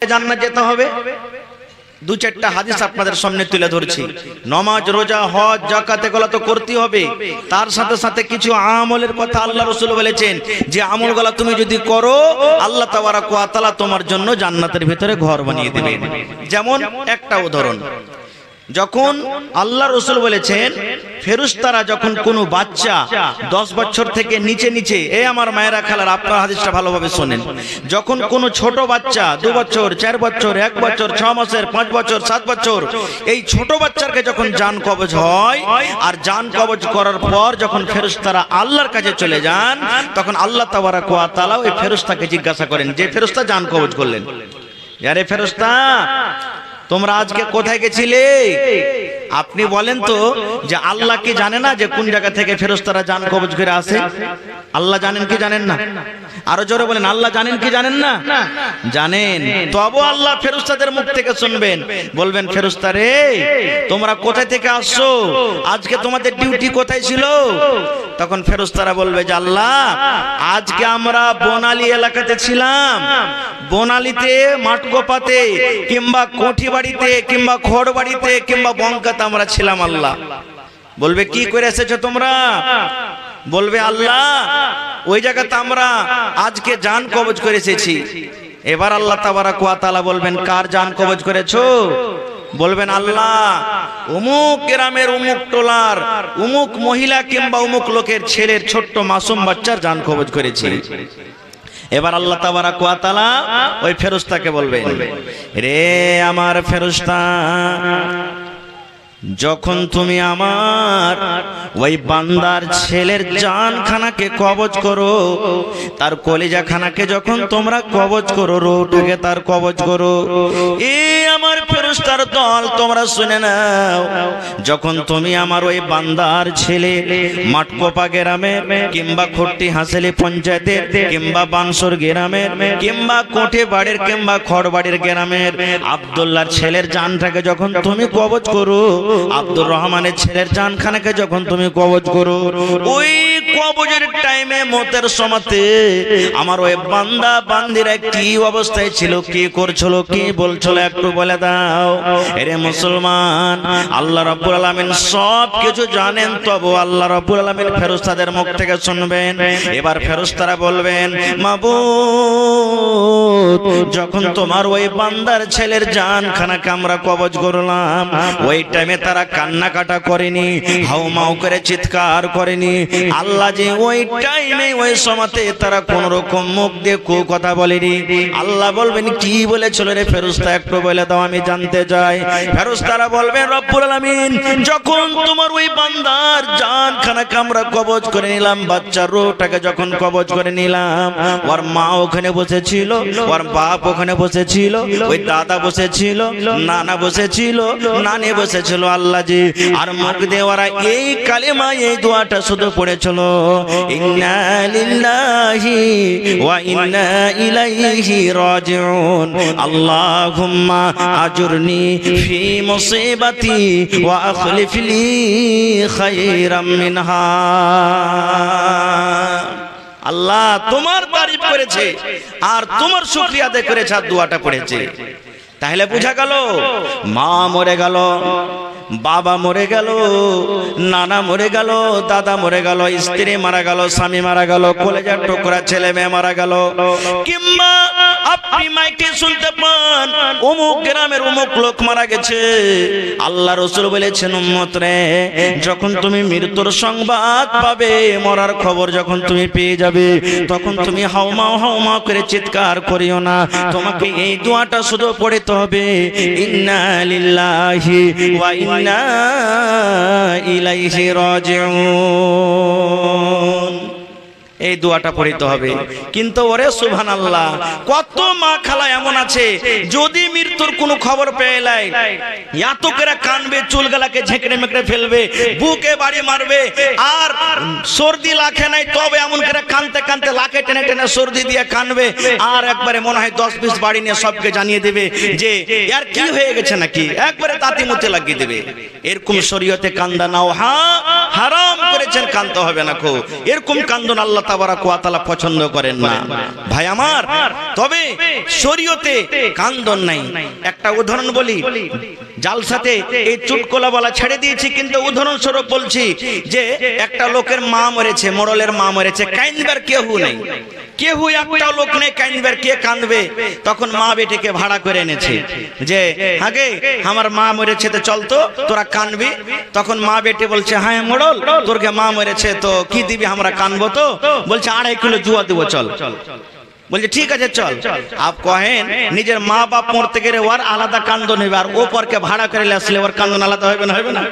জান্নাত যেতে হবে। দু চারটা হাদিস আপনাদের সামনে তুলে ধরছি। নামাজ, রোজা, হজ, যাকাত এগুলো তো করতে হবে, তার সাথে সাথে কিছু আমলের কথা আল্লাহ রাসূল বলেছেন যে আমলগুলো তুমি যদি করো আল্লাহ তাবারাক ওয়া তাআলা তোমার জন্য জান্নাতের ভিতরে ঘর বানিয়ে দিবেন। যেমন একটা উদাহরণ, যখন আল্লাহ রাসূল বলেছেন ফেরেশতারা যখন কোনো বাচ্চা 10 বছর থেকে নিচে এই আমার মায়েরা খালার আপনারা হাদিসটা ভালোভাবে শুনেন, যখন কোনো ছোট বাচ্চা 2 বছর 4 বছর 1 বছর 6 মাসের 5 বছর 7 বছর এই ছোট বাচ্চাকে যখন জান কবজ হয় আর জান কবজ করার পর যখন ফেরেশতারা আল্লাহর কাছে চলে যান তখন আল্লাহ তাবারাক ওয়া তাআলা ওই ফেরেশতাকে জিজ্ঞাসা করেন, যে ফেরেশতা জান কবজ করলেন, আরে ফেরেশতা তোমরা আজকে কোথায় গেছিলে? আপনি বলেন তো যে আল্লাহ কি জানে না যে কোন জায়গা থেকে ফেরেশতারা জান কবজ করে আসে? আল্লাহ জানেন কি জানেন না? আরো জোরে বলেন, আল্লাহ জানেন কি জানেন না? জানেন। তবে আল্লাহ ফেরেশতাদের মুখ থেকে শুনবেন, বলবেন ফেরেশতা রে তোমরা কোথায় থেকে আসছো, আজকে তোমাদের ডিউটি কোথায় ছিল? তখন ফেরেশতারা বলবে যে আল্লাহ আজকে আমরা বনালী এলাকাতে ছিলাম, বনালীতে মাটকোপাতে কিংবা কোঠি বাড়িতে কিংবা খড় বাড়িতে কিংবা বঙ্কাতে আমরা ছিলাম। আল্লাহ বলবে কি করে এসেছো তোমরা? বলবে আল্লাহ ওই জায়গাতে আমরা আজকে জান কবজ করে এসেছি। এবার আল্লাহ তাবারাক ওয়া তাআলা বলবেন কার জান কবজ করেছো? বলবেন আল্লাহ অমুক গ্রামের অমুক টোলার অমুক মহিলা কিংবা অমুক লোকের ছেলের ছোট্ট মাসুম বাচ্চার জান কবজ করেছি। এবার আল্লাহ তাবারাক ওয়া তাআলা ওই ফেরেশতাকে বলবেন, রে আমার ফেরেশতা যখন তুমি আমার ওই বান্দার ছেলের জানখানাকে কবজ করো, তার কলিজা খানাকে যখন তোমরা কবজ করো, রূহটাকে তার কবজ করো, এই আমার ফেরেশতার দল তোমরা শুনে নাও, যখন তুমি আমার ওই বান্দার ছেলে মাটকোপা গ্রামের কিংবা খট্টি হাসেলি পঞ্চায়েতের কিংবা বানসর গ্রামের কিংবা কোঠে বাড়ির কিংবা খড় বাড়ির গ্রামের আব্দুল্লাহর ছেলের জানটাকে যখন তুমি কবজ করো, আব্দুর রহমানের ছেলের জানখানাকে যখন তুমি কবজ করো, ওই কবজের টাইমে মতের সময়তে আমার ওই বান্দা বান্দিরা কি অবস্থায় ছিল, কি করছিল, কি বলছিল একটু বলে দাও। এরে মুসলমান, আল্লাহ রাব্বুল আলামিন সব কিছু জানেন, তবু আল্লাহ রাব্বুল আলামিন ফেরেশতাদের মুখ থেকে শুনবেন। এবার ফেরেশতারা বলবেন মাবুদ যখন তোমার ওই বান্দার ছেলের জানখানাকে আমরা কবজ করলাম, ওই টাইমে তারা কান্নাকাটা করেনি, হাউমাউ করে চিৎকার করেনি। আল্লাহ যে ওই টাইমে ওই সময়তে তারা কোন রকম মুখ দিয়ে কথা বলেনি। আল্লাহ বলবেন কি বলেছিল রে ফেরেশতা একটু বলে দাও, আমি জানতে চাই। ফেরেশতারা বলবেন রব্বুল আলামিন যখন তোমার ওই বান্দার জানখানাকে আমরা কবজ করে নিলাম, বাচ্চার রূহটাকে যখন কবজ করে নিলাম, ওর মা ওখানে বসেছিল, ওর বাপ ওখানে বসেছিল, ওই দাদা বসেছিল, নানা বসেছিল, নানি বসেছিল। আল্লাহ জি আর মুখ দিয়ে ওরা এই কালেমা এই দোয়াটা শুধু পড়েছিল, ইন্না লিল্লাহি ওয়া ইন্না ইলাইহি রাজিউন, আল্লাহুম্মা আজুরনি ফি মুসিবাতি ওয়া আখলিফ লি খায়রাম মিনহা। আল্লাহ তোমার তারিফ করেছে আর তোমার শুকরিয়া আদায় করেছে আর দোয়াটা পড়েছে। তাহলে বোঝা গেল মা মরে গেল, বাবা মরে গেল, নানা মরে গেল, দাদা মরে গেল, স্ত্রী মারা গেল, স্বামী মারা গেল, কলেজার টুকরা ছেলে মেয়ে মারা গেল, কিংবা আপনি মাইকে শুনতে পান অমুক গ্রামের অমুক লোক মারা গেছে। আল্লাহ রাসূল বলেছেন উম্মত রে যখন তুমি মৃত্যুর সংবাদ পাবে, মরার খবর যখন তুমি পেয়ে যাবে, তখন তুমি হাউমাউ করে চিৎকার করিও না, তোমাকে এই দোয়াটা শুধু পড়তে হবে, ইন্না লিল্লাহি ওয়া ইন্না ইলাইহি রাজিউন। এই দোয়াটা পড়তে হবে। কিন্তু ওরে সুবহানাল্লাহ, কত মা খালা এমন আছে যদি মৃত্যুর কোনো খবর পেয়ে লাই এত করে কানবে, চুলগুলাকে ঝেঁকড়ে মেকড়ে ফেলবে, বুকে বাড়ি মারবে, আর সর্দি লাখে নাই তবে এমন করে কানতে কানতে লাখে টেনে টেনে সর্দি দিয়ে কানবে, আর একবারে মনে হয় 10-20 বাড়ি নিয়ে সবকে জানিয়ে দেবে যে यार কি হয়ে গেছে নাকি, একবারে তাতি মুতে লাগিয়ে দেবে। এরকম শরীয়তে কান্দা নাও, হ্যাঁ হারাম করেছেন, কাঁদতে হবে না কো। এরকম কান্দন আল্লাহ তাবারাক ওয়া তাআলা পছন্দ করেন না ভাই আমার। তবে শরীয়তে কান্দন নাই। একটা উদাহরণ বলি, জালসাতে এই চুটকলা বলা ছেড়ে দিয়েছি, কিন্তু উদাহরণস্বরূপ বলছি যে একটা লোকের মা মরেছে, মোড়লের মা মরেছে, কাইনবার কেউ নেই, কেউ একটা লোক নেই কাইনবার, কে কাঁদবে? তখন মা বেটিকে ভাড়া করে এনেছে যে আগে আমার মা মরেছে, তো চল তো তোরা কানবি। তখন মা বেটি বলছে হ্যাঁ মোড়ল, তোরকে মা মরেছে তো কি দিবি, আমরা কানবো তো। বলছে 2.5 কিলো জুয়া দেবো, চল। বলছে ঠিক আছে চল। আপ কহেন নিজের মা বাপ মরতে গেলে ওর আলাদা কান্দন হবে, আর ওপরকে ভাড়া করে আসলে ওর কান্দন আলাদা হবে না, হবে না?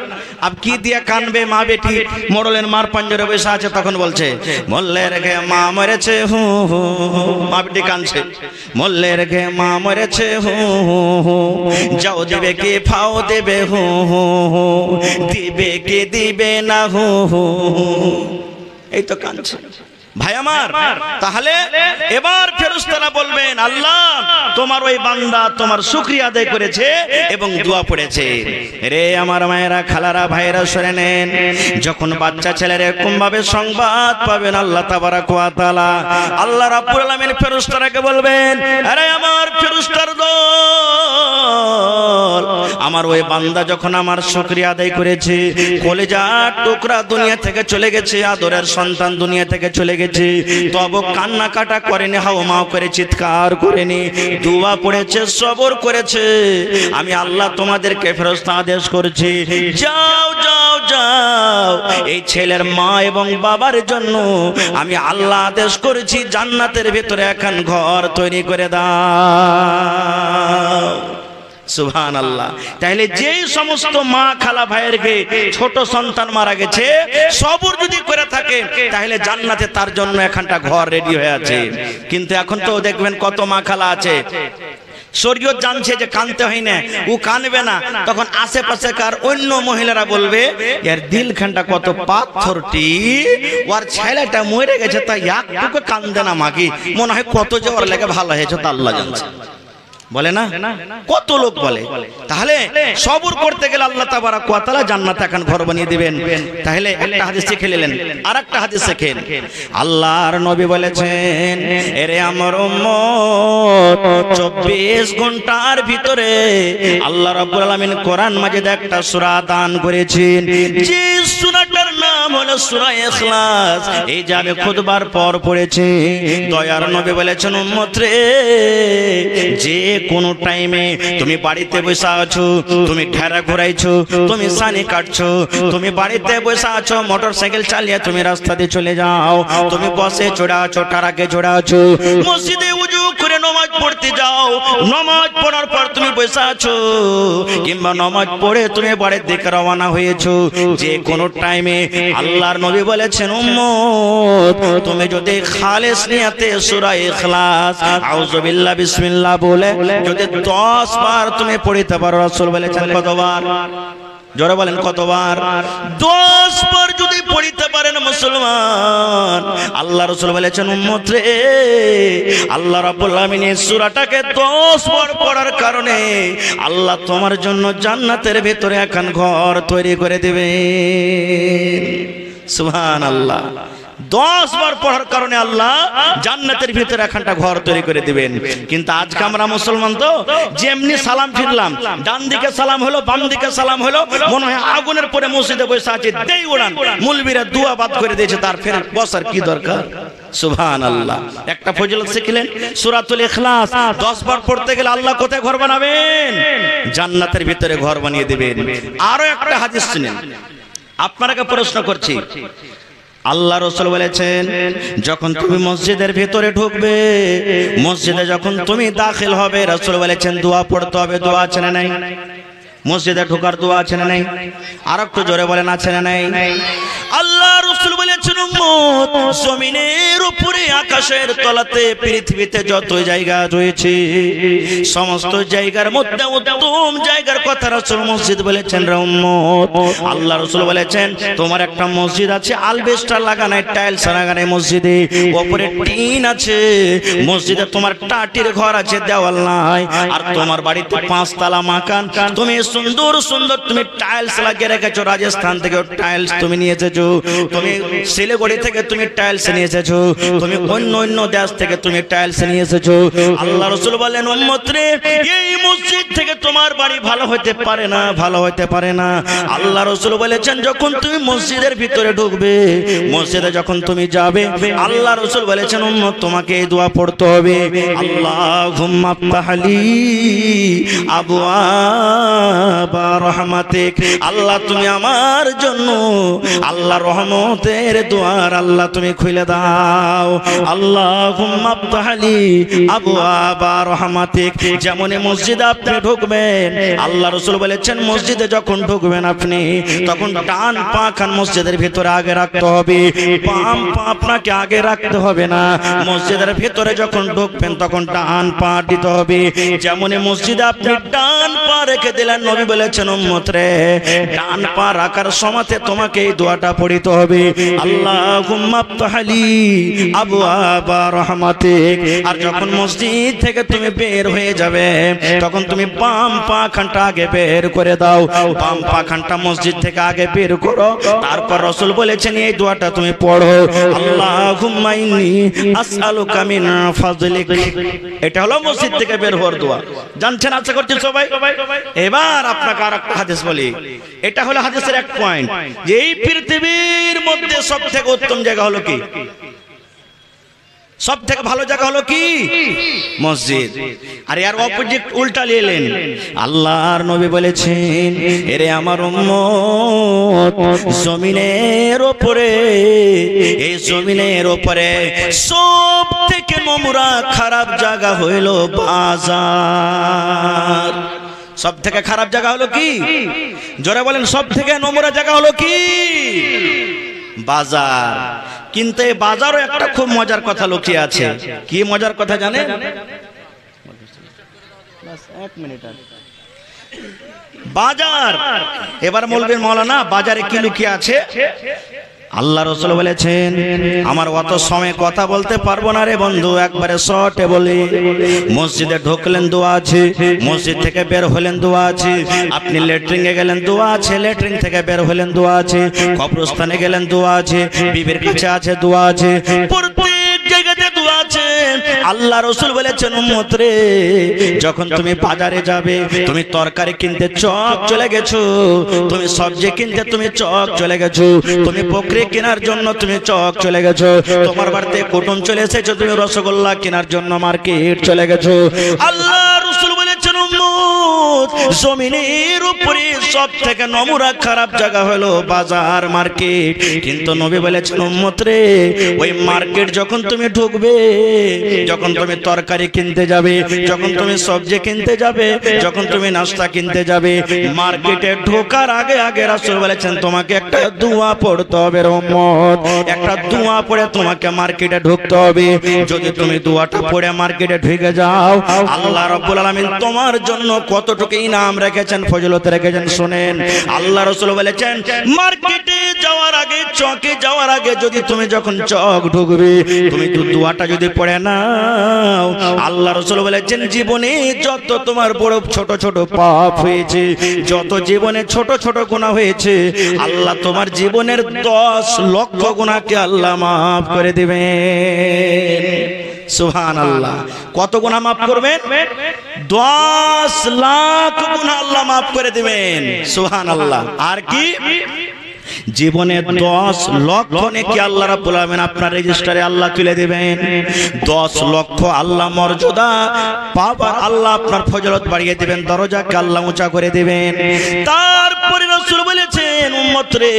আপ কি দিয়ে কানবে? মা বেটি মোড়লের মার পাঞ্জরে বসে আছে, তখন বলছে মোল্লের ঘে মা মরেছে হু হু, মা বেটি কানছে মোল্লের ঘে মা মরেছে হু হু, যাও দিবে কি ফাও দেবে হু হু, দিবে কি দিবে না হু হু, এই তো কানছে ভাই আমার। তাহলে এবার ফেরেশতারা বলবেন আল্লাহ তোমার ওই বান্দা তোমার শুকরিয়া আদায় করেছে এবং দোয়া পড়েছে। রে আমার মায়েরা, খালারা, ভাইরা শুনে নেন, যখন বাচ্চা ছেলের এরকম ভাবে সংবাদ পাবেন আল্লাহ তাবারাক ওয়া তাআলা, আল্লাহ রাব্বুল আলামিন ফেরেশতারাকে বলবেন আরে আমার ফেরেশতার দল, আমার ওই বান্দা যখন আমার শুকরিয়া আদায় করেছে, কলেজার টুকরা দুনিয়া থেকে চলে গেছে, আদরের সন্তান দুনিয়া থেকে চলে গেছে, তবু কান্না কাটা করেনি, হাওমাও করে চিৎকার করেনি, দোয়া পড়েছে, সবর করেছে, আমি আল্লাহ তোমাদেরকে ফেরেশতা আদেশ করছি যাও যাও যাও, এই ছেলের মা এবং বাবার জন্য আমি আল্লাহ আদেশ করেছি জান্নাতের ভিতরে এখন ঘর তৈরি করে দাও। সুবহানাল্লাহ। তাহলে যেই সমস্ত মা খালা ভাইয়েরকে ছোট সন্তান মারা গেছে সবর যদি করে থাকে, তাহলে জান্নাতে তার জন্য এখানটা ঘর রেডি হয়ে আছে। কিন্তু এখন তো দেখবেন কত মা খালা আছে শরীয়ত জানছে যে কানতে হয় না, ও কানবে না, তখন আশেপাশেকার অন্য মহিলারা বলবে এর দিলখানটা কত পাথরটি, ওর ছেলেটা মরে গেছে তাই একটুকু কান্দে না মাগি, মনে হয় কত যে ওর লেগে ভালো হয়েছে তা আল্লাহ জানছে, বলে না? কত লোক বলে। তাহলে সবর করতে গেলে আল্লাহ তাবারাক ওয়া তাআলা জান্নাতে এখন ঘর বানিয়ে দিবেন। তাহলে একটা হাদিস শিখে নিলেন, আরেকটা হাদিস শিখেন। আল্লাহর নবী বলেছেন এরে আমার উম্মত 24 ঘন্টার ভিতরে আল্লাহ রাব্বুল আলামিন কোরআন মাজিদে একটা সূরা দান করেছেন, যে সূরাটার নাম হলো সূরা ইখলাস। এই যে আমি খুতবার পর পড়েছি, দয়ার নবী বলেছেন উম্মত রে, যে কোন টাইমে তুমি বাড়িতে বসে আছো, তুমি ঠেরা ঘুরাইছো, তুমি সানি কাটছো, তুমি বাড়িতে বসে আছো, মোটরসাইকেল চালিয়ে তুমি রাস্তা দিয়ে চলে যাও, তুমি বসে চড়া আছো, ট্রাকে চড়া আছো, মসজিদে ওযু করে নামাজ পড়তে যাও, নামাজ পড়ার পর তুমি বসে আছো, কিংবা নামাজ পড়ে তুমি বাড়ির দিকে রওনা হয়েছো, যে কোন টাইমে আল্লাহর নবী বলেছেন উম্মত তুমি যদি খালিস নিয়তে সূরা ইখলাস আউযু বিল্লাহ বিসমিল্লাহ বলে যদি 10 বার তুমি পড়তে পারো, রাসূল বলেছেন কতবার? জোরে বলেন কতবার? 10 বার যদি পড়তে পারেন মুসলমান, আল্লাহ রাসূল বলেছেন উম্মত রে, আল্লাহ রাব্বুল আলামিন এই সূরাটাকে 10 বার পড়ার কারণে আল্লাহ তোমার জন্য জান্নাতের ভিতরে এখন ঘর তৈরি করে দিবেন। সুবহানাল্লাহ। 10 বার পড়ার কারণে আল্লাহ জান্নাতের ভিতরে এখানটা ঘর তৈরি করে দিবেন। কিন্তু আজকে আমরা মুসলমান তো যেমনি সালাম ফিরলাম, ডান দিকে সালাম হলো, বাম দিকে সালাম হলো, মনে হয় আগুনের পরে মসজিদে বসে আছে, দেই ওড়ান, মুলবিরা দুয়া বাদ করে দিয়েছে, তার ফের বসার কি দরকার? সুবহানাল্লাহ। একটা ফজিলত শিখলেন সূরাতুল ইখলাস 10 বার পড়তে গেলে আল্লাহ কোথায় ঘর বানাবেন? জান্নাতের ভিতরে ঘর বানিয়ে দিবেন। আরো একটা হাদিস শুনেন, আপনাকে প্রশ্ন করছি, আল্লাহ রাসূল বলেছেন যখন তুমি মসজিদের ভিতরে ঢুকবে, মসজিদে যখন তুমি দাখিল হবে, রাসূল বলেছেন দোয়া পড়তে হবে। দোয়া আছে না নাই? মসজিদে ঢোকার দোয়া আছে না নাই? আর একটু জোরে বলেন আছে না নাই? আল্লাহ রাসূল বলেছেন উম্মত জমিনের উপরে আকাশের তলাতে পৃথিবীতে যত জায়গা রয়েছে সমস্ত জায়গার মধ্যে উত্তম জায়গার কথা রাসূল মসজিদ বলেছেন রে উম্মত। আল্লাহ রাসূল বলেছেন তোমার একটা মসজিদ আছে আলবেস্টার লাগানো, টাইলস লাগানো মসজিদে, উপরে টিন আছে, মসজিদে তোমার টাটির ঘর আছে, দেওয়াল নাই, আর তোমার বাড়িতে 5 তলা মাকান, তুমি সুন্দর সুন্দর তুমি টাইলস লাগিয়ে রেখেছো, রাজস্থান থেকে টাইলস তুমি নিয়ে এসেছো, তুমি শিলিগুড়ি থেকে তুমি টাইলস নিয়ে এসেছো, তুমি অন্য অন্য দেশ থেকে তুমি টাইলস নিয়ে এসেছো। আল্লাহ রাসূল বলেন উম্মত রে, এই মসজিদ থেকে তোমার বাড়ি ভালো হতে পারে না, ভালো হতে পারে না। আল্লাহ রাসূল বলেছেন যখন তুমি মসজিদের ভিতরে ঢুকবে, মসজিদে যখন তুমি যাবে, আল্লাহ রাসূল বলেছেন উম্মত তোমাকে এই দোয়া পড়তে হবে, আল্লাহুম্মা আফতাহলি আবওয়াবা রাহমাতিক। আল্লাহ তুমি আমার জন্য আল্লাহ রহমতের দুয়ার আল্লাহ তুমি খুলে দাও। আল্লাহুম্মা আফতাহলি আবওয়াবা রাহমাতিক। যেমন মসজিদে আপনি ঢুকবেন, আল্লাহ রাসূল বলেছেন মসজিদে যখন ঢুকবেন আপনি তখন ডান পা খান মসজিদের ভিতরে আগে রাখতে হবে, বাম পা আপনাকে আগে রাখতে হবে না। মসজিদের ভিতরে যখন ঢুকবেন তখন ডান পা দিতে হবে। যেমন মসজিদে আপনি ডান পা রেখে দিলেন, নবী বলেছেন উম্মত রে, ডান পা রাখার সময়তে তোমাকে এই দোয়াটা পড়তে হবে, আল্লাহুম্মা আফতাহলি আবওয়াবা রাহমাতিক। আর যখন মসজিদ থেকে তুমি বের হয়ে যাবে তখন তুমি বাম পা খানটা আগে বের করে দাও, বাম পা খানটা মসজিদ থেকে আগে বের করো। তারপর রাসূল বলেছেন এই দোয়াটা তুমি পড়ো, আল্লাহুম্মা ইন্নী আসআলুকা মিন ফাযলিক। এটা হলো মসজিদ থেকে বের হওয়ার দোয়া, জানছেন আশা করছি সবাই। এবার আপনাকে আরেকটা হাদিস বলি, এটা হলো হাদিসের এক পয়েন্ট যে এই পৃথিবীর মধ্যে সবথেকে উত্তম জায়গা হলো কি, সব থেকে ভালো জায়গা হলো কি, মসজিদ। আর এর অপোজিট উল্টা নিলেন, আল্লাহর নবী বলেছেন এরে আমার উম্মত, জমিনের উপরে, এই জমিনের উপরে সব থেকে নোংরা খারাপ জায়গা হইল বাজার। সব থেকে খারাপ জায়গা হলো কি, জোরে বলেন, সব থেকে নোংরা জায়গা হলো কি, বাজার। কিন্তু এই বাজারও একটা খুব মজার কথা লুকিয়ে আছে। কি মজার কথা জানেন? বাজার, এবার বলবেন মাওলানা বাজারে কি লুকিয়ে আছে? আল্লাহ রাসূল বলেছেন, আমার অত সময় কথা বলতে পারবো না রে বন্ধু, একবারে শর্টে বলি। মসজিদে ঢুকলেন দোয়া আছে, মসজিদ থেকে বের হলেন দোয়া আছে, আপনি ল্যাট্রিনে গেলেন দোয়া আছে, ল্যাট্রিন থেকে বের হলেন দোয়া আছে, কবরস্থানে গেলেন দোয়া আছে, বিবির কাছে আছে দোয়া আছে, প্রত্যেক জায়গাতে দোয়া আছে। আল্লাহ রাসূল বলেছেন উম্মত রে, যখন তুমি বাজারে যাবে, তুমি তরকারি কিনতে চক চলে গেছো, তুমি সবজি কিনতে তুমি চক চলে গেছো, তুমি বকরি কেনার জন্য তুমি চক চলে গেছো, তোমার বাড়িতে কুটুম চলে এসেছো, তুমি রসগোল্লা কেনার জন্য মার্কেট চলে গেছো। আল্লাহ রাসূল বলেছেন উম্মত, জমিনের উপরে সব থেকে নোংরা খারাপ জায়গা হলো বাজার, মার্কেট। কিন্তু নবী বলেছেন উম্মত রে, ওই মার্কেট যখন তুমি ঢুকবে, যখন তুমি তরকারি কিনতে যাবে, যখন তুমি সবজি কিনতে যাবে, যখন তুমি নাস্তা কিনতে যাবে, মার্কেটে ঢোকার আগে আগে রাসূল বলেছেন তোমাকে একটা দোয়া পড়তে হবে উম্মত, একটা দোয়া পড়ে তোমাকে মার্কেটে ঢুকতে হবে। যদি তুমি দোয়াটা পড়ে মার্কেটে ঢুকে যাও, আল্লাহ রাব্বুল আলামিন তোমার জন্য কতটুকু ইনাম রেখেছেন, ফজিলত রেখেছেন শুনেন। আল্লাহ রাসূল বলেছেন মার্কেটে যাওয়ার আগে, চকে যাওয়ার আগে যদি তুমি যখন চক ঢুকবে, তুমি দোয়াটা যদি পড়ে নাও, আল্লাহ রাসূল বলেছেন জীবনে যত তোমার বড় ছোট ছোট পাপ হয়েছে, যত জীবনে ছোট ছোট গুনাহ হয়েছে, আল্লাহ তোমার জীবনের 10 লক্ষ গুনাহকে আল্লাহ মাফ করে দিবেন। সুবহানাল্লাহ। কত গুনাহ মাফ করবেন? 10 লাখ গুনাহ আল্লাহ মাফ করে দিবেন। সুবহানাল্লাহ। আর কি জীবনে 10 লক্ষ নেকি আল্লাহ রাব্বুল আলামিন আপনার রেজিস্টারে আল্লাহ তুলে দিবেন। 10 লক্ষ আল্লাহ মর্যাদা পাবার, আল্লাহ আপনার ফজিলত বাড়িয়ে দিবেন, দরজাকে আল্লাহ উঁচা করে দিবেন। তারপরে রাসূল বলেছেন উম্মত রে,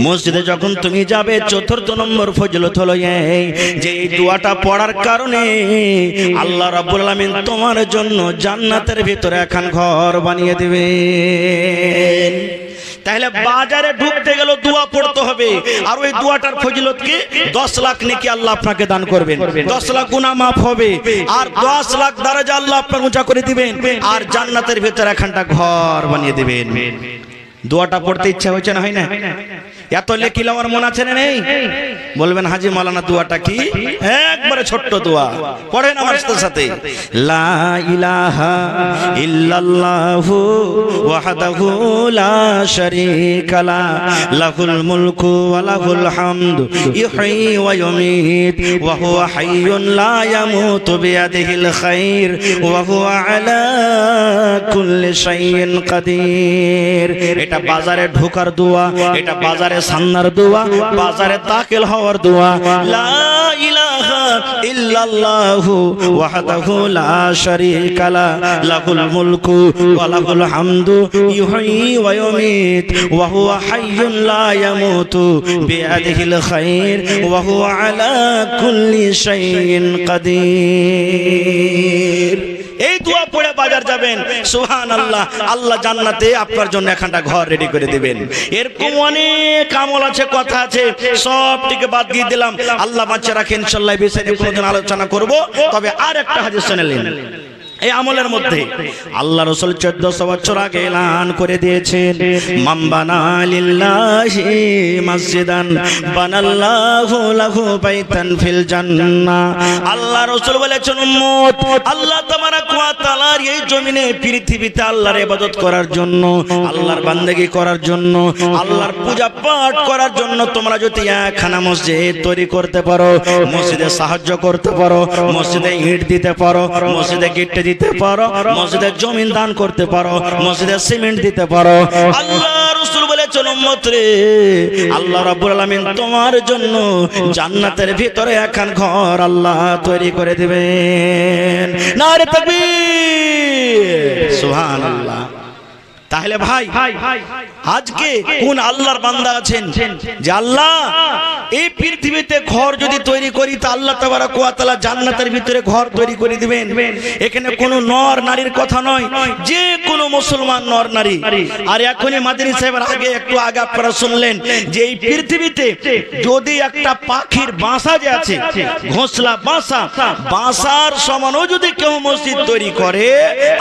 মসজিদে যখন তুমি যাবে, চতুর্থ নম্বর ফজিলত হলো এই যে এই দোয়াটা পড়ার কারণে আল্লাহ রাব্বুল আলামিন তোমার জন্য জান্নাতের ভিতরে এখন ঘর বানিয়ে দিবেন। তাহলে বাজারে ঢুকতে গেল দোয়া পড়তে হবে, আর ওই দোয়াটার ফজিলত কি 10 লাখ নেকি আল্লাহ আপনাকে দান করবেন, 10 লাখ গুনাহ মাফ হবে, আর 10 লাখ দরজা আল্লাহ আপনাকে উঁচা করে দিবেন, আর জান্নাতের ভিতরে একখানটা ঘর বানিয়ে দিবেন। দোয়াটা পড়তে ইচ্ছা হয়েছে না, হয় না? এত লেখি আমার মন আছে না নেই? বলবেন হাজি মাওলানা দোয়াটা কি? একবারে ছোট্ট দোয়া, পড়েন আমার সাথে। লা ইলাহা ইল্লাল্লাহু ওয়াহদাহু লা শারীকা লা, লাহুল মুলকু ওয়া লাহুল হামদু, ইহয়ী ওয়া ইউমীত ওয়া হুয়া হাইয়ুন লা ইয়ামুতু বিয়াদিহিল খায়র ওয়া হুয়া আলা কুল্লি শাইইন কাদির। এটা বাজারে ঢোকার দোয়া, এটা বাজারে সান্নার দোয়া, বাজারে দাখিল হওয়ার দোয়া। লা ইলাহা ইল্লাল্লাহু ওয়াহদাহু লা শারীকা লা, লাহুল মুলকু ওয়া লাহুল হামদু, ইহয়ী ওয়া ইউমীত ওয়া হুয়া হাইয়ুন লা ইয়ামুতু বিয়াদিহিল খায়র ওয়া হুয়া আলা কুল্লি শাইইন কাদির। এই দোয়া পড়ে বাজার যাবেন, সুবহানাল্লাহ, আল্লাহ জান্নাতে আপনার জন্য একখানা ঘর রেডি করে দিবেন। এরকম অনেক আমল আছে, কথা আছে, সবটিকে বাদ দিয়ে দিলাম। আল্লাহ বাঁচিয়ে রাখেন, ইনশাআল্লাহ বিষয়ে কোনদিন আলোচনা করব। তবে আর একটা হাদিস শুনলেন এই আমলের মধ্যে আল্লাহ রাসূল 1400 বছর আগে এলান করে দিয়েছেন, মান বানা লিল্লাহি মসজিদান বানাল্লাহু লাহু বাইতান ফিল জান্নাহ। আল্লাহ রাসূল বলেছেন, উম্মত, আল্লাহ তাবারক ওয়া তাআলার এই জমিনে পৃথিবীতে আল্লাহর ইবাদত করার জন্য, আল্লাহর বান্দেগি করার জন্য, আল্লাহর পূজা পাঠ করার জন্য তোমরা যদি একখানা মসজিদ তৈরি করতে পারো, মসজিদে সাহায্য করতে পারো, মসজিদে ইট দিতে পারো, মসজিদে গিট দিতে পারো, মসজিদের জমিন দান করতে পারো, মসজিদে সিমেন্ট দিতে পারো, আল্লাহ রাসূল বলেছেন, উম্মত রে, আল্লাহ রাব্বুল আলামিন তোমার জন্য জান্নাতের ভিতরে একখান ঘর আল্লাহ তৈরি করে দিবেন। নারে তাকবীর, সুবহানাল্লাহ। তাহলে ভাই, আজকে কোন আল্লাহর বান্দা আছেন যে আল্লাহ এই পৃথিবীতে ঘর যদি তৈরি করি তা আল্লাহ তাবারক ওয়া তাআলা জান্নাতের ভিতরে ঘর তৈরি করে দিবেন? এখানে কোনো নর নারীর কথা নয়, যে কোনো মুসলমান নর নারী। আর এখনই মাদানী সাহেবের একটু আগে আপনারা শুনলেন যে এই পৃথিবীতে যদি একটা পাখির বাসা যে আছে, ঘোষলা বাসা, বাসার সমানও যদি কেউ মসজিদ তৈরি করে,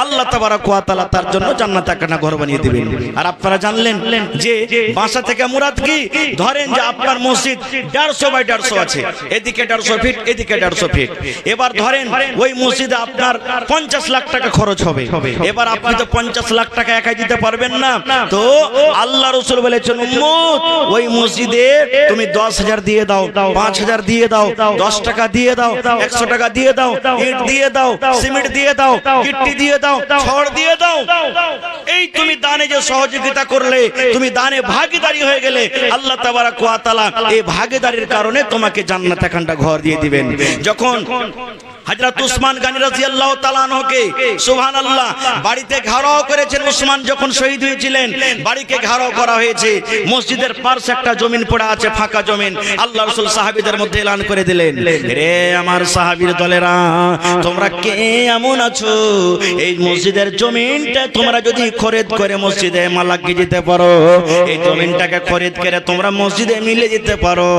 আল্লাহ তাবারক ওয়া তাআলা তার জন্য জান্নাতে একটা ঘর বানিয়ে দিবেন। আর আপনারা জানলেন যে বাসা থেকে মুরাদ কি? ধরেন যে আপনার মসজিদ 150 বাই 150 আছে, এদিকে 150 ফিট, এদিকে 150 ফিট। এবার ধরেন ওই মসজিদে আপনার 50 লাখ টাকা খরচ হবে। এবার আপনি তো 50 লাখ টাকা একাই দিতে পারবেন না, তো আল্লাহ রাসূল বলেছেন, উম্মত, ওই মসজিদে তুমি 10,000 দিয়ে দাও, 5,000 দিয়ে দাও, 10 টাকা দিয়ে দাও, 100 টাকা দিয়ে দাও, ইট দিয়ে দাও, সিমেন্ট দিয়ে দাও, গিট্টি দিয়ে দাও, ছড় দিয়ে দাও। এই তুমি দানে যে সহযোগিতা করলে, তুমি দানে ভাগীদারি হয়ে গেলে, আল্লাহ তাবারক ওয়া তাআলা এই ভাগীদারির কারণে তোমাকে জান্নাতে একটা ঘর দিয়ে দিবেন। যখন হযরত উসমান গনি রাদিয়াল্লাহু তাআলা আনহুকে, সুবহানাল্লাহ, বাড়িতে ঘেরাও করেছেন, উসমান যখন শহীদ হয়েছিলেন বাড়িকে ঘেরাও করা হয়েছে, মসজিদের পাশে একটা জমিন পড়ে আছে, ফাঁকা জমিন। আল্লাহ রাসূল সাহাবীদের মধ্যে এলান করে দিলেন, রে আমার সাহাবীর দলেরা, তোমরা কে এমন আছো এই মসজিদের জমিনটা তোমরা যদি খরিদ করে মসজিদে মালাকি দিতে পারো, এই জমিনটাকে খরিদ করে তোমরা মসজিদে মিলে দিতে পারো,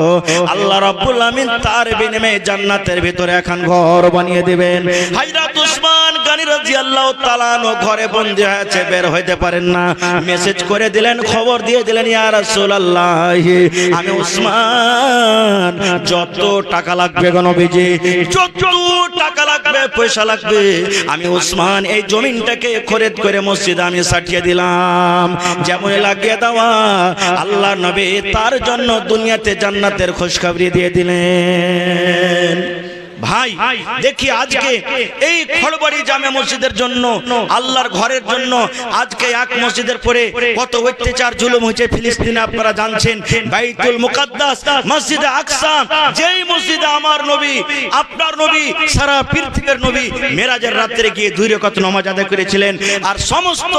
আল্লাহ রাব্বুল আমিন তার বিনিময়ে জান্নাতের ভিতরে একখান ঘর বানিয়ে দিবেন। হযরত উসমান গনি রাদিয়াল্লাহু তাআলা আনহু ঘরে বন্দী হয়েছে, বের হইতে পারেন না। মেসেজ করে দিলেন, খবর দিয়ে দিলেন, ইয়া রাসূলুল্লাহ, আমি উসমান, যত টাকা লাগবে গো নবীজি, যত টাকা লাগবে, পয়সা লাগবে, আমি উসমান এই জমিনটাকে খরিদ করে মসজিদে আমি সাটিয়ে দিলাম, যেমন লাগিয়ে দেওয়া। আল্লাহ নবী তার জন্য দুনিয়াতে জান্নাতের খুশখবরি দিয়ে দিলেন। ভাই দেখি আজকে এই খড়বাড়ি জামে মসজিদের জন্য, আল্লাহর ঘরের জন্য আজকে এক মসজিদের পরে কত অত্যাচার জুলুম হয়েছে ফিলিস্তিনে, আপনারা জানছেন। বাইতুল মুকাদ্দাস, মসজিদে আকসা, যেই মসজিদে আমার নবী, আপনার নবী, সারা পৃথিবীর নবী মেরাজের রাতে গিয়ে 2 রাকাত নামাজ আদায় করেছিলেন, আর সমস্ত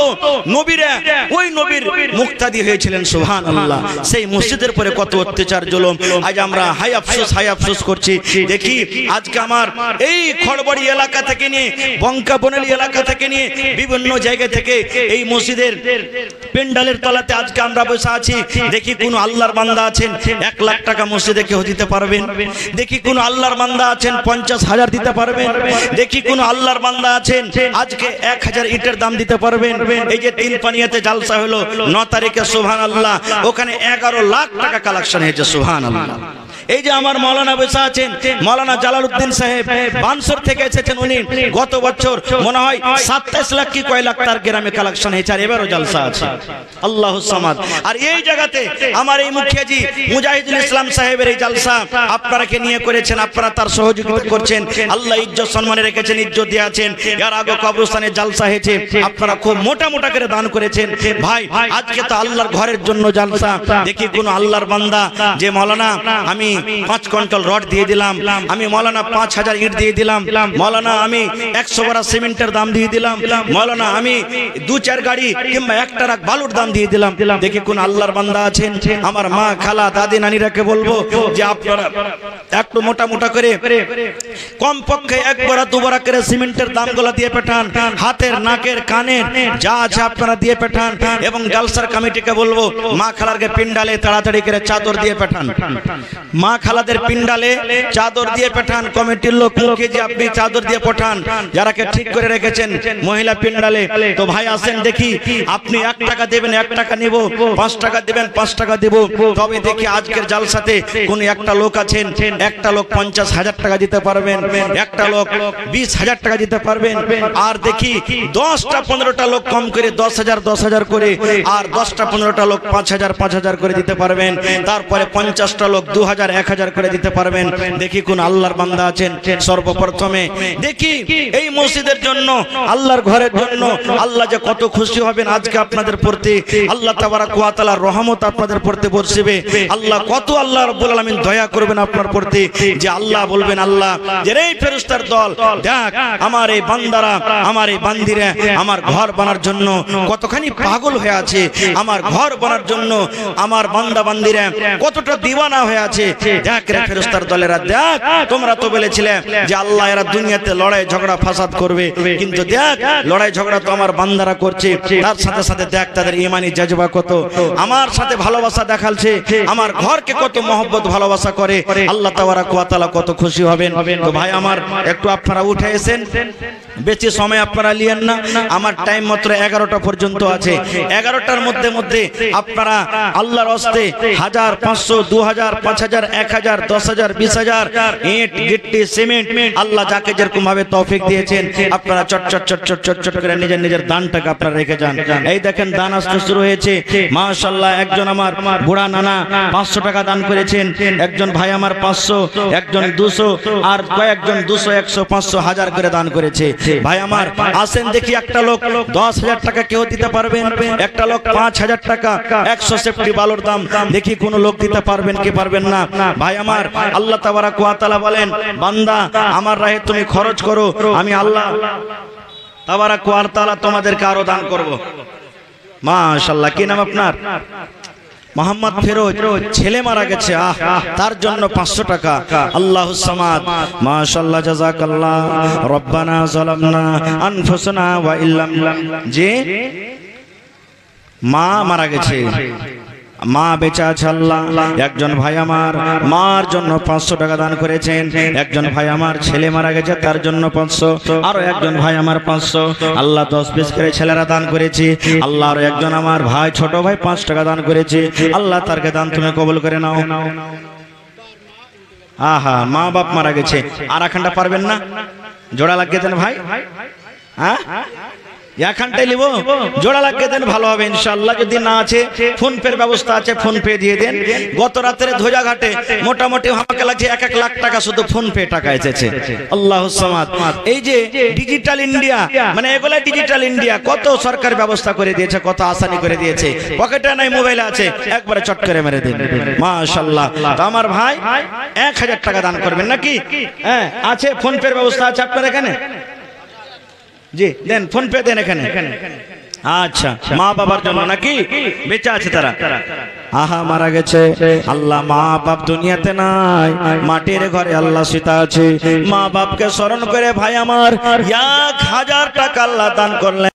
নবীরা ওই নবীর মুক্তাদি হয়েছিলেন, সুবহানাল্লাহ। সেই মসজিদের পরে কত অত্যাচার জুলুম, আজ আমরা হাই আফসোস করছি। দেখি আজ আজকে আমার এই খড়বাড়ি এলাকা থেকে নিয়ে বঙ্কা বনেলি এলাকা থেকে নিয়ে বিভিন্ন জায়গা থেকে এই মসজিদের পেন্ডালের তলাতে আজকে আমরা বসে আছি। দেখি কোন আল্লাহর বান্দা আছেন 1 লাখ টাকা মসজিদে কেউ দিতে পারবেন? দেখি কোন আল্লাহর বান্দা আছেন 50,000 দিতে পারবেন? দেখি কোন আল্লাহর বান্দা আছেন আজকে 1000 ইটের দাম দিতে পারবেন? এই যে 3 পানিয়াতে জালসা হলো 9 তারিখে, সুবহানাল্লাহ, ওখানে 11 লাখ টাকা কালেকশন হয়েছে, সুবহানাল্লাহ। এই যে আমার মাওলানা বসে আছেন, মাওলানা জালালউদ্দিন সাহেব বানসর থেকে এসেছেন। উনি গত বছর মনে হয় 27 লাখ কি কয় লাখ তার গ্রামে কালেকশন হয়েছে, আর এবারও জালসা আছে। আল্লাহুস সামাদ। আর এই জায়গাতে আমার এই মুখিয়াজি মুজাহিদুল ইসলাম সাহেবের এই জালসা আপনারাকে নিয়ে করেছেন, আপনারা তার সহযোগিতা করছেন। আল্লাহ ইজ্জত সম্মানে রেখেছেন, ইজ্জত দিয়েছেন। এর আগে কবরস্থানে জালসা হয়েছে, আপনারা খুব মোটা মোটা করে দান করেছেন। ভাই আজকে তো আল্লাহর ঘরের জন্য জালসা। দেখি কোন আল্লাহর বান্দা যে মাওলানা আমি 5 কুইন্টাল রড দিয়ে দিলাম, আমি মাওলানা 5000 ইট দিয়ে দিলাম, মাওলানা আমি 100 বড়া সিমেন্টের দাম দিয়ে দিলাম, মাওলানা আমি 2-4 গাড়ি কিংবা 1 ট্রাক বালুর দাম দিয়ে দিলাম। দেখি কোন আল্লাহর বান্দা আছেন। আমার মা, খালা, দাদি, নানিরাকে বলবো যে আপনারা একটু মোটা মোটা করে কমপক্ষে 1 বড়া 2 বড়া করে সিমেন্টের দামগুলো দিয়ে পাঠান। হাতের, নাকের, কানের যা আছে আপনারা দিয়ে পাঠান। এবং জালসার কমিটিকে বলবো মা খালারকে পিন্ডালে তাড়াতাড়ি করে চাদর দিয়ে পাঠান। মা খালাদের পিন্ডালে চাদর দিয়ে পাঠান। কমিটির লোক মুখে যে আপনি চাদর দিয়ে পাঠান, যারাকে ঠিক করে রেখেছেন মহিলা পিন্ডালে। তো ভাই আসেন দেখি, আপনি 1 টাকা দেবেন 1 টাকা নিব, 5 টাকা দেবেন 5 টাকা দেব। তবে দেখি আজকের জালসাতে কোন একটা লোক আছেন, একটা লোক 50,000 টাকা দিতে পারবেন, একটা লোক 20,000 টাকা দিতে পারবেন। আর দেখি 10টা 15টা লোক কম করে 10,000 করে, আর 10টা 15টা লোক 5,000 করে দিতে পারবেন। তারপরে 50টা লোক 2,000 1,000 করে দিতে পারবেন। দেখি কোন আল্লাহর বান্দা আছেন। সর্বপ্রথমে দেখি এই মসজিদের জন্য, আল্লাহর ঘরের জন্য আল্লাহ যে কত খুশি হবেন আজকে আপনাদের প্রতি। আল্লাহ তাবারাক ওয়া তাআলার রহমত আপনাদের প্রতি বর্ষিবে। আল্লাহ কত আল্লাহ রাব্বুল আলামিন দয়া করবেন আপনার প্রতি, যে আল্লাহ বলবেন আল্লাহ যে এই ফেরেশতার দল দেখ আমার এই বান্দারা, আমার এই বান্দিরা আমার ঘর বানার জন্য কতখানি পাগল হয়ে আছে, আমার ঘর বানার জন্য আমার বান্দা বান্দিরা কতটা দিওয়ানা হয়ে আছে। দেখ রে ফেরেশতার দলেরা, দেখ তোমরা তো বলেছিলে যে আল্লাহ এরা দুনিয়াতে লড়াই ঝগড়া ফাসাদ করবে, কিন্তু দেখ লড়াই ঝগড়া তো আমার বান্দারা করছে। তার সাথে সাথে দেখ তাদের ঈমানি জজবা কত, আমার সাথে ভালোবাসা দেখালছে, আমার ঘরকে কত মহব্বত ভালোবাসা করে। আল্লাহ তাবারাক ওয়া তাআলা কত খুশি হবেন। তো ভাই আমার একটু আপনারা উঠে এসেন, বেশি সময় আপনারা লিয়েন না। আমার টাইম মাত্র 11টা পর্যন্ত আছে। 11টার মধ্যে আপনারা আল্লাহর হস্তে 1000 500 2000 5000 1000 10000 20000 ইট গিট্টি সিমেন্ট আল্লাহ যাকে যেরকম ভাবে তৌফিক দিয়েছেন আপনারা চট করে নিজের দানটাকে আপনারা রেখে যান। এই দেখেন দান আসতে শুরু হয়েছে, মাশাআল্লাহ। একজন আমার বুড়া নানা 500 টাকা দান করেছেন, একজন ভাই আমার 500, একজন 200, আর কয়েকজন 200 100 500 1000 করে দান করেছে। ভাই আমার আসেন দেখি, একটা লোক 10,000 টাকা কেউ দিতে পারবেন, একটা লোক 5,000 টাকা 100 সেফটি বালুর দাম। দেখি কোন লোক দিতে পারবেন কি পারবেন না। ভাই আমার আল্লাহ তাবারাক ওয়া তাআলা বলেন বান্দা আমার রাহে তুমি খরচ করো, আমি আল্লাহ তাবারাক ওয়া তাআলা তোমাদেরকে আরো দান করব। মাশাআল্লাহ। কি নাম আপনার? মোহাম্মদ ফিরোজ। ছেলে মারা গেছে, তার জন্য 500 টাকা। আল্লাহুস সামাদ। মাশাআল্লাহ, জাযাকাল্লাহ। রব্বানা যালামনা আনফুসানা ওয়া ইল্লাম, যে মা মারা গেছে, মা বেঁচে আছে আল্লাহ। একজন ভাই আমার মার জন্য 500 টাকা দান করেছেন, একজন ভাই আমার ছেলে মারা গেছে তার জন্য 500, আরো একজন ভাই আমার 500। আল্লাহ 10-20 করে ছেলেরা দান করেছে। আল্লাহ আরো একজন আমার ভাই ছোট ভাই 5 টাকা দান করেছে। আল্লাহ তারকে দান তুমি কবুল করে নাও। আহা, মা বাপ মারা গেছে, আর এখানটা পারবেন না, জোড়া লাগিয়ে দেন ভাই। হ্যাঁ এখানটাই নিব, জোড়া লাগিয়ে দেন, ভালো হবে ইনশাআল্লাহ। যদি না আছে ফোন পের ব্যবস্থা আছে, ফোন পে দিয়ে দেন। গত রাতের ধ্বজাঘাটে মোটামুটি আমাকে লাগছে 1 লাখ টাকা শুধু ফোন পে টাকা এসেছে। আল্লাহুস সামাদ। এই যে ডিজিটাল ইন্ডিয়া, মানে এগুলা ডিজিটাল ইন্ডিয়া, কত সরকার ব্যবস্থা করে দিয়েছে, কত আসানি করে দিয়েছে। পকেটে নাই, মোবাইলে আছে, একবারে চট করে মেরে দিন। মাশাআল্লাহ। তো আমার ভাই 1000 টাকা দান করবেন নাকি? হ্যাঁ আছে, ফোন পের ব্যবস্থা আছে আপনার এখানে? জি দেন, ফোন পে দেন এখানে। আচ্ছা, মা বাবার জন্য নাকি বেঁচে আছে তারা? আহা, মারা গেছে। আল্লাহ মা বাপ দুনিয়াতে নাই, মাটির ঘরে আল্লাহ সীতা আছে। মা বাপকে স্মরণ করে ভাই আমার 1000 টাকা আল্লাহ দান করলেন।